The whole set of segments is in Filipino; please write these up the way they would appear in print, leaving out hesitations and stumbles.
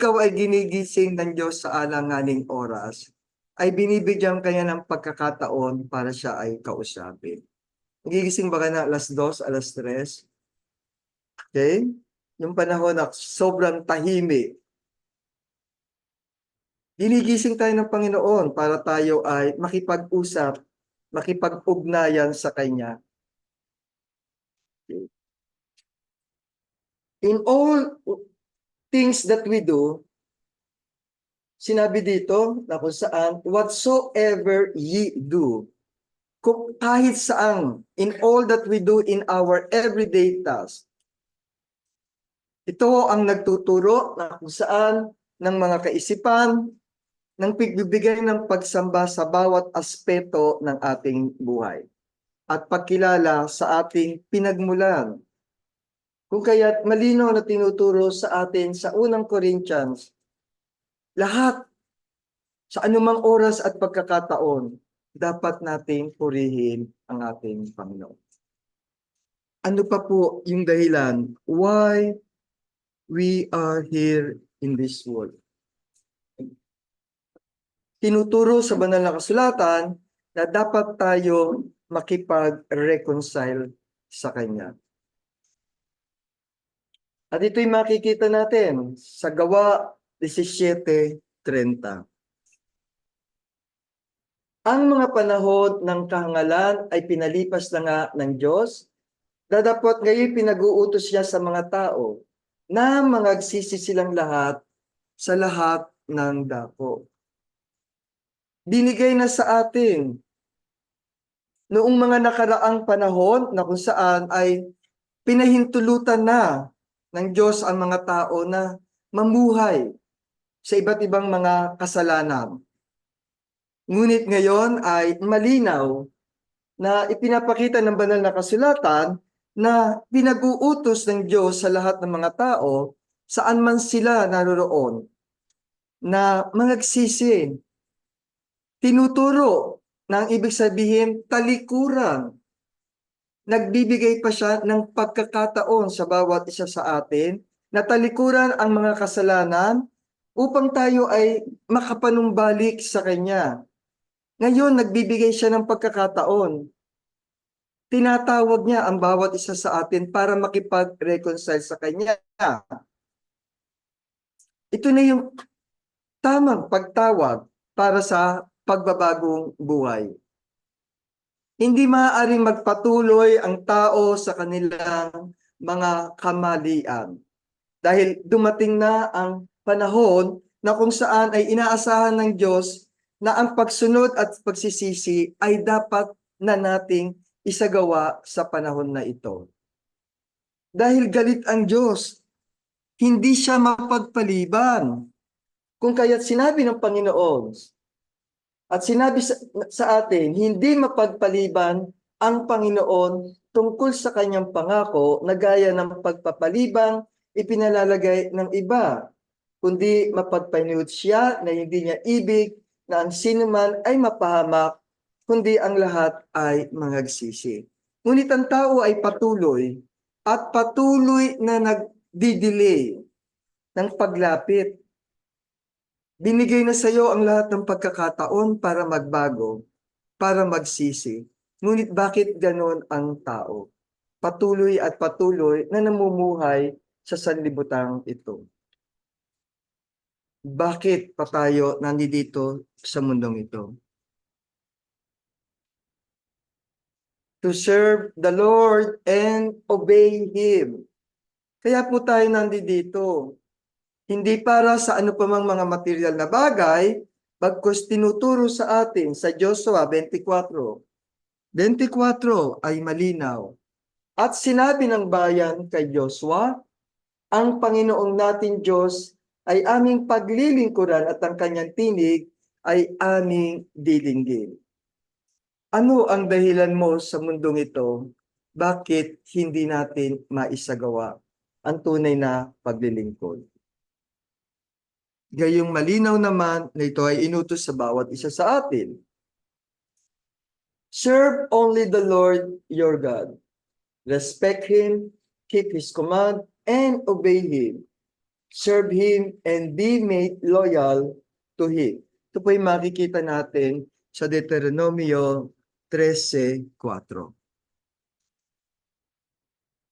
ikaw ay ginigising ng Diyos sa alanganing oras, ay binibigyan kanya ng pagkakataon para siya ay kausapin. Nagigising ba ka na alas 2, alas 3? Okay? Yung panahon na sobrang tahimik. Ginigising tayo ng Panginoon para tayo ay makipag-usap, makipag-ugnayan sa Kanya. Okay. In all things that we do, sinabi dito na kung saan, whatsoever ye do, kung kahit saan, in all that we do in our everyday task. Ito ang nagtuturo na kung saan ng mga kaisipan, ng pagbibigay ng pagsamba sa bawat aspeto ng ating buhay at pagkilala sa ating pinagmulan. Kung kaya't malinaw na tinuturo sa atin sa unang Corinthians, lahat sa anumang oras at pagkakataon, dapat nating purihin ang ating Panginoon. Ano pa po yung dahilan why we are here in this world? Tinuturo sa banal na kasulatan na dapat tayo makipag-reconcile sa Kanya. At ito'y makikita natin sa Gawa 17:30. Ang mga panahon ng kahangalan ay pinalipas na nga ng Diyos, dadapot ngayon pinag-uutos siya sa mga tao na mangagsisi silang lahat sa lahat ng dako. Binigay na sa atin noong mga nakaraang panahon na kung saan ay pinahintulutan na ng Diyos ang mga tao na mamuhay sa iba't ibang mga kasalanan. Ngunit ngayon ay malinaw na ipinapakita ng banal na kasulatan na pinag-uutos ng Diyos sa lahat ng mga tao saan man sila naroroon na mangagsisi. Tinuturo na ang ibig sabihin talikuran. Nagbibigay pa siya ng pagkakataon sa bawat isa sa atin na talikuran ang mga kasalanan upang tayo ay makapanumbalik sa Kanya. Ngayon, nagbibigay siya ng pagkakataon. Tinatawag niya ang bawat isa sa atin para makipag-reconcile sa Kanya. Ito na yung tamang pagtawag para sa pagbabagong buhay. Hindi maaaring magpatuloy ang tao sa kanilang mga kamalian. Dahil dumating na ang panahon na kung saan ay inaasahan ng Diyos na ang pagsunod at pagsisisi ay dapat na nating isagawa sa panahon na ito. Dahil galit ang Diyos, hindi siya mapagpaliban. Kung kaya't sinabi ng Panginoon, at sinabi sa atin, hindi mapagpaliban ang Panginoon tungkol sa kanyang pangako na gaya ng pagpapalibang ipinalalagay ng iba, kundi mapagpaniud siya na hindi niya ibig na ang sinuman ay mapahamak, kundi ang lahat ay mangagsisi. Ngunit ang tao ay patuloy at patuloy na nagdi-delay ng paglapit. Binigay na sa iyo ang lahat ng pagkakataon para magbago, para magsisi. Ngunit bakit ganon ang tao? Patuloy at patuloy na namumuhay sa sanlibutan ito. Bakit pa tayo nandito sa mundong ito? To serve the Lord and obey Him. Kaya po tayo nandito. Hindi para sa ano pa mang mga material na bagay, bagkus tinuturo sa atin sa Joshua 24. 24 ay malinaw. At sinabi ng bayan kay Joshua, ang Panginoong natin Diyos ay aming paglilingkuran at ang kanyang tinig ay aming dilinggin. Ano ang dahilan mo sa mundong ito? Bakit hindi natin maisagawa ang tunay na paglilingkod? Gayong malinaw naman na ito ay inutos sa bawat isa sa atin. Serve only the Lord your God. Respect Him, keep His command, and obey Him. serve Him, and be made loyal to Him. Ito po yung makikita natin sa Deuteronomio 13:4.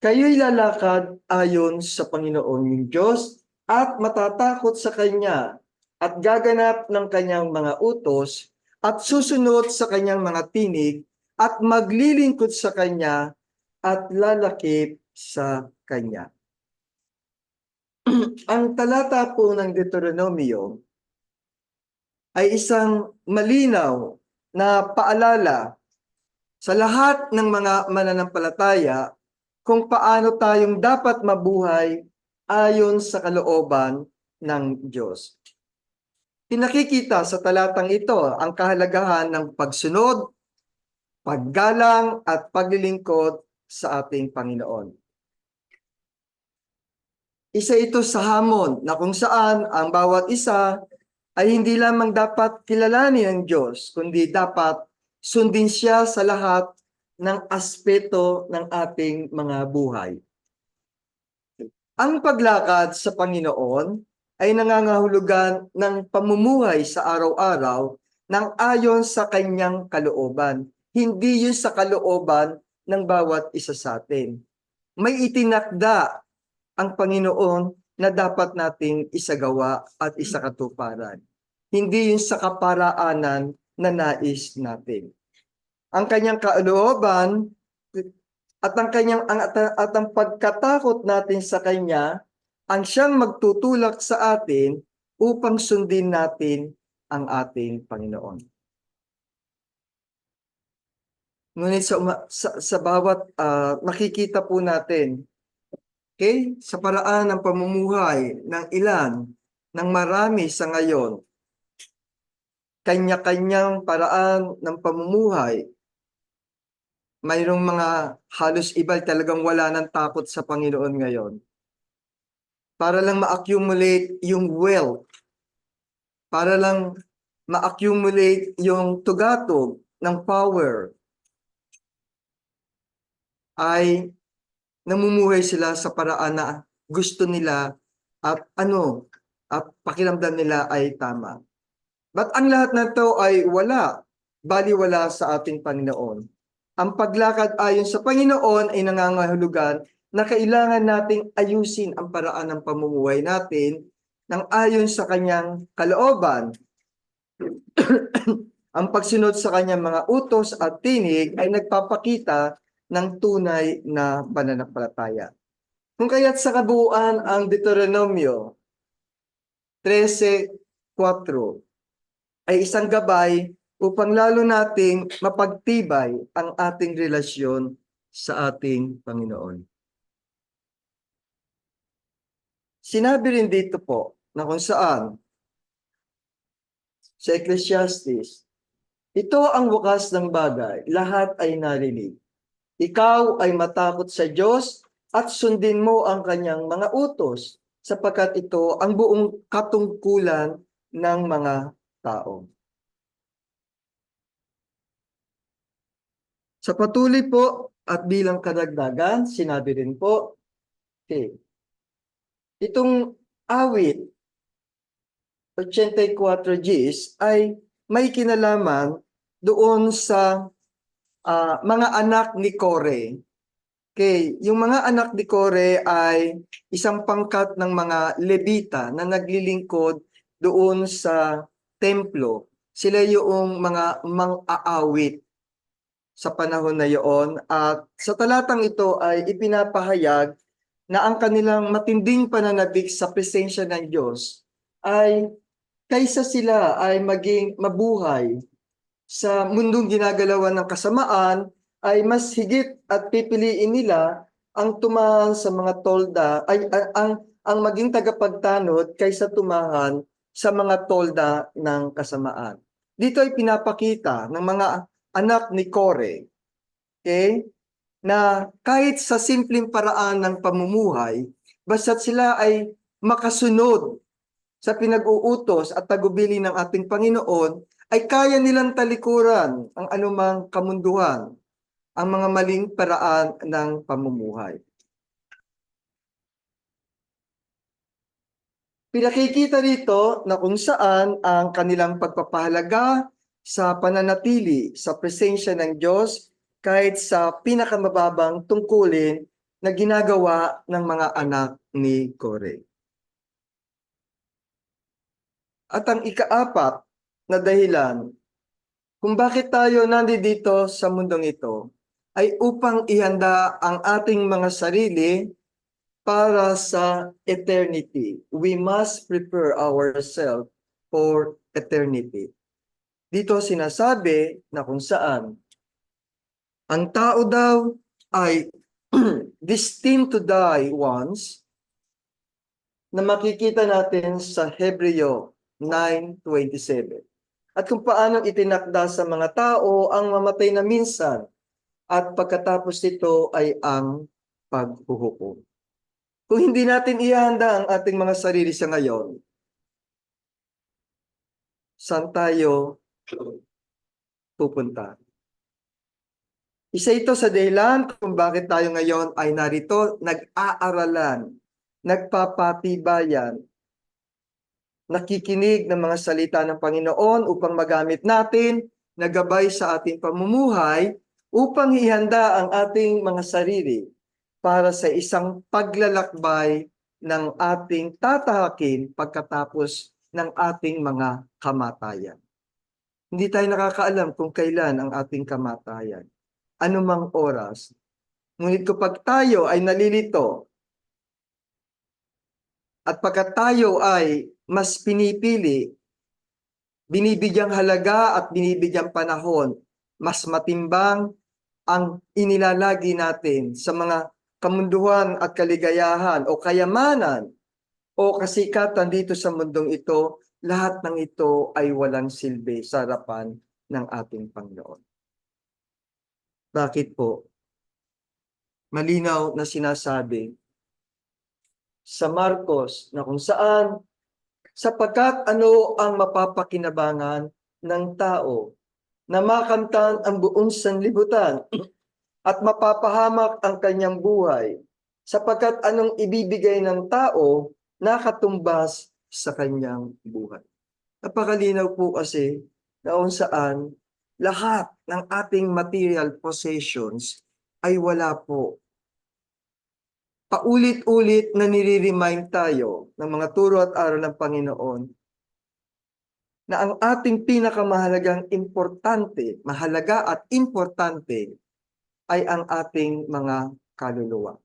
Kayo'y lalakad ayon sa Panginoon yung Diyos at matatakot sa Kanya at gaganap ng Kanyang mga utos at susunod sa Kanyang mga tinig at maglilingkod sa Kanya at lalakip sa Kanya. Ang talata po ng Deuteronomio ay isang malinaw na paalala sa lahat ng mga mananampalataya kung paano tayong dapat mabuhay ayon sa kalooban ng Diyos. Pinakikita sa talatang ito ang kahalagahan ng pagsunod, paggalang at paglilingkod sa ating Panginoon. Isa ito sa hamon na kung saan ang bawat isa ay hindi lamang dapat kilalanin ang Diyos, kundi dapat sundin siya sa lahat ng aspeto ng ating mga buhay. Ang paglakad sa Panginoon ay nangangahulugan ng pamumuhay sa araw-araw ng ayon sa Kanyang kalooban. Hindi yun sa kalooban ng bawat isa sa atin. May itinakda ang Panginoon na dapat nating isagawa at isakatuparan. Hindi yun sa kaparaanan na nais natin. Ang Kanyang kalooban at ang pagkatakot natin sa Kanya ang siyang magtutulak sa atin upang sundin natin ang ating Panginoon. Ngunit sa bawat makikita po natin, okay, sa paraan ng pamumuhay ng ilan, ng marami sa ngayon, kanya-kanyang paraan ng pamumuhay, mayroong mga halos iba talagang wala ng takot sa Panginoon ngayon. Para lang ma-accumulate yung wealth, para lang ma-accumulate yung tugatog ng power, ay namumuhay sila sa paraan na gusto nila at pakiramdam nila ay tama. But ang lahat na ito ay baliwala sa ating Panginoon. Ang paglakad ayon sa Panginoon ay nangangahulugan na kailangan nating ayusin ang paraan ng pamumuhay natin ng ayon sa Kanyang kalooban. Ang pagsunod sa Kanyang mga utos at tinig ay nagpapakita ng tunay na pananampalataya. Kung kaya't sa kabuuan ang Deuteronomio 13:4 ay isang gabay upang lalo nating mapagtibay ang ating relasyon sa ating Panginoon. Sinabi rin dito po na kung saan sa Ecclesiastes, ito ang wakas ng bagay, lahat ay narinig. Ikaw ay matakot sa Diyos at sundin mo ang Kanyang mga utos, sapagkat ito ang buong katungkulan ng mga tao. Sa patuloy po at bilang kadagdagan, sinabi rin po, okay, itong awit 84 Gs ay may kinalaman doon sa mga anak ni Kore. Okay, yung mga anak ni Kore ay isang pangkat ng mga Levita na naglilingkod doon sa templo. Sila yung mga mang-aawit sa panahon na iyon. At sa talatang ito ay ipinapahayag na ang kanilang matinding pananabik sa presensya ng Diyos ay kaysa sila ay maging mabuhay sa mundong ginagalawan ng kasamaan, ay mas higit at pipiliin nila ang tumahan sa mga tolda, ang maging tagapagtanod kaysa tumahan sa mga tolda ng kasamaan. Dito ay pinapakita ng mga anak ni Kore, okay, na kahit sa simpleng paraan ng pamumuhay, basta't sila ay makasunod sa pinag-uutos at tagubili ng ating Panginoon, ay kaya nilang talikuran ang anumang kamunduhan, ang mga maling paraan ng pamumuhay. Pinakikita rito na kung saan ang kanilang pagpapahalaga sa pananatili sa presensya ng Diyos kahit sa pinakamababang tungkulin na ginagawa ng mga anak ni Kore. At ang ikaapat na dahilan kung bakit tayo nandito sa mundong ito ay upang ihanda ang ating mga sarili para sa eternity. We must prepare ourselves for eternity. Dito sinasabi na kung saan ang tao daw ay destined to die once na makikita natin sa Hebreo 9:27. At kung paano itinakda sa mga tao ang mamatay na minsan at pagkatapos nito ay ang paghuhukom. Kung hindi natin ihanda ang ating mga sarili sa ngayon, saan tayo pupunta? Isa ito sa dahilan kung bakit tayo ngayon ay narito, nag-aaralan, nagpapatibayan, nakikinig ng mga salita ng Panginoon upang magamit natin na gabay sa ating pamumuhay upang ihanda ang ating mga sarili para sa isang paglalakbay ng ating tatahakin pagkatapos ng ating mga kamatayan. Hindi tayo nakakaalam kung kailan ang ating kamatayan, anumang oras. Ngunit kapag tayo ay nalilito at pagkat tayo ay mas pinipili, binibigyang halaga at binibigyang panahon, mas matimbang ang inilalagi natin sa mga kamunduhan at kaligayahan o kayamanan o kasikatan dito sa mundong ito, lahat ng ito ay walang silbi sa harapan ng ating Panginoon. Bakit po? Malinaw na sinasabi sa Marcos na kung saan sapagkat ano ang mapapakinabangan ng tao na makamtan ang buong sanlibutan at mapapahamak ang kanyang buhay, sapagkat anong ibibigay ng tao na katumbas sa kanyang buhay. Napakalinaw po kasi na kung saan lahat ng ating material possessions ay wala po. Paulit-ulit na nire-remind tayo ng mga turo at aral ng Panginoon na ang ating pinakamahalagang mahalaga at importante ay ang ating mga kaluluwa.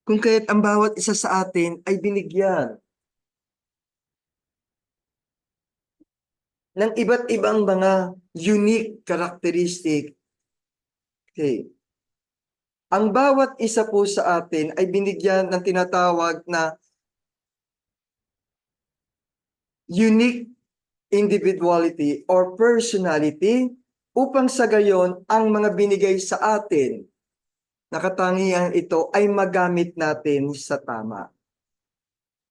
Kung kaya't ang bawat isa sa atin ay binigyan ng iba't ibang mga unique characteristic. Okay. Ang bawat isa po sa atin ay binigyan ng tinatawag na unique individuality or personality upang sa gayon ang mga binigay sa atin na katangian ito ay magamit natin sa tama.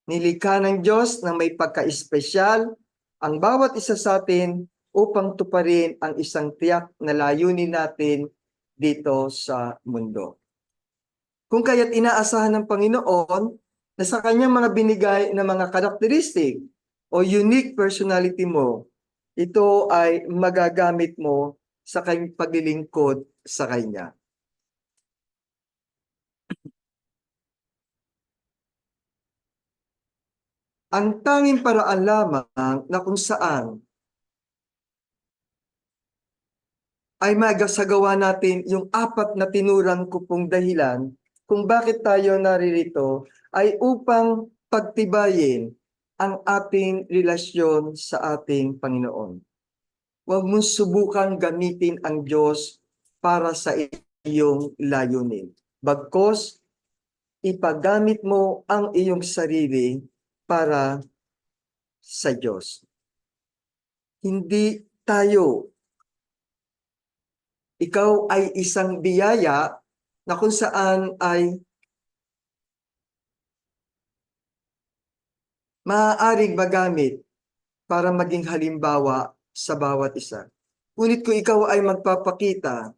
Nilikha ng Diyos na may pagka-espesyal ang bawat isa sa atin upang tuparin ang isang tiyak na layunin natin dito sa mundo. Kung kaya't inaasahan ng Panginoon na sa kanyang mga binigay na mga karakteristik o unique personality mo, ito ay magagamit mo sa kanyang paglilingkod sa Kanya. Ang tanging paraan lamang na kung saan ay magasagawa natin yung apat na tinuran ko pong dahilan kung bakit tayo naririto ay upang pagtibayin ang ating relasyon sa ating Panginoon. Huwag mong subukang gamitin ang Diyos para sa iyong layunin. Bagkus, ipagamit mo ang iyong sarili para sa Diyos. Hindi tayo. Ikaw ay isang biyaya na kung saan ay maaaring magamit para maging halimbawa sa bawat isa. Ngunit kung ikaw ay magpapakita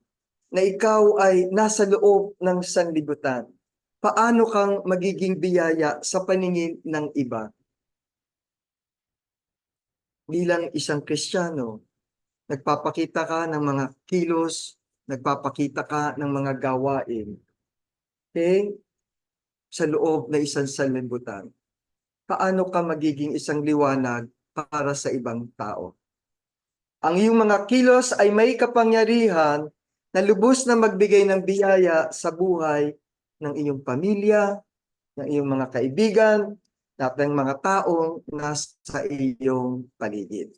na ikaw ay nasa loob ng sanlibutan, paano kang magiging biyaya sa paningin ng iba? Bilang isang Kristiyano, nagpapakita ka ng mga kilos, nagpapakita ka ng mga gawain. Okay? Sa loob na isang sanlibutan. Paano ka magiging isang liwanag para sa ibang tao? Ang iyong mga kilos ay may kapangyarihan na lubos na magbigay ng biyaya sa buhay ng iyong pamilya, ng iyong mga kaibigan, at ng mga taong nasa iyong paligid.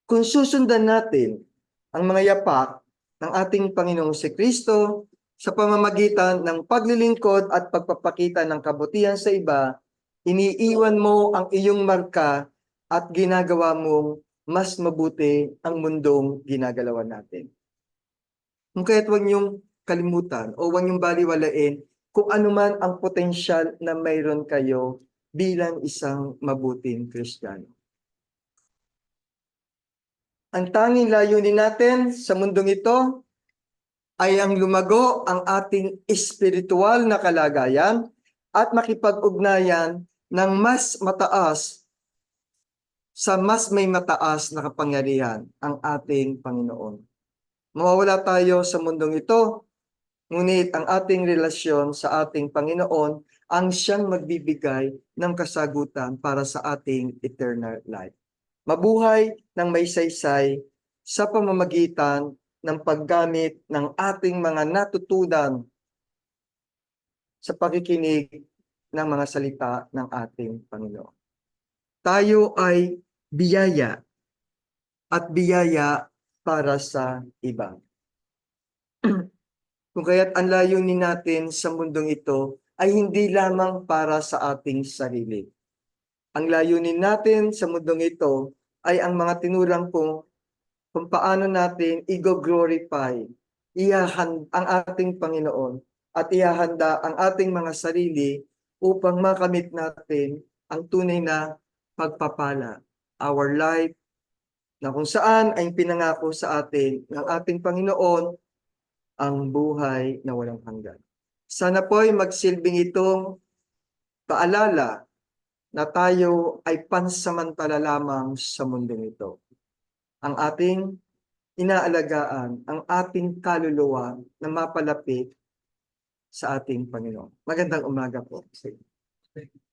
Kung susundan natin ang mga yapak ng ating Panginoong Kristo sa pamamagitan ng paglilingkod at pagpapakita ng kabutihan sa iba, iniiwan mo ang iyong marka at ginagawa mong mas mabuti ang mundong ginagalawan natin. Kung kaya't huwag niyong kalimutan o huwag niyong baliwalain kung ano man ang potensyal na mayroon kayo bilang isang mabuting Kristiyano. Ang tanging layunin natin sa mundong ito ay ang lumago ang ating espiritual na kalagayan at makipag-ugnayan ng mas mataas sa mas may mataas na kapangyarihan, ang ating Panginoon. Mawawala tayo sa mundong ito, ngunit ang ating relasyon sa ating Panginoon ang siyang magbibigay ng kasagutan para sa ating eternal life. Mabuhay ng may saysay sa pamamagitan ng paggamit ng ating mga natutunan sa pakikinig ng mga salita ng ating Panginoon. Tayo ay biyaya at biyaya para sa iba. Kung kaya't ang layunin natin sa mundong ito ay hindi lamang para sa ating sarili. Ang layunin natin sa mundong ito ay ang mga tinurang kung paano natin i-glorify ang ating Panginoon at ihahanda ang ating mga sarili upang makamit natin ang tunay na pagpapala, our life, na kung saan ay pinangako sa atin ng ating Panginoon ang buhay na walang hanggan. Sana po'y magsilbing itong paalala na tayo ay pansamantala lamang sa mundong ito. Ang ating inaalagaan, ang ating kaluluwa na mapalapit sa ating Panginoon. Magandang umaga po sa inyo.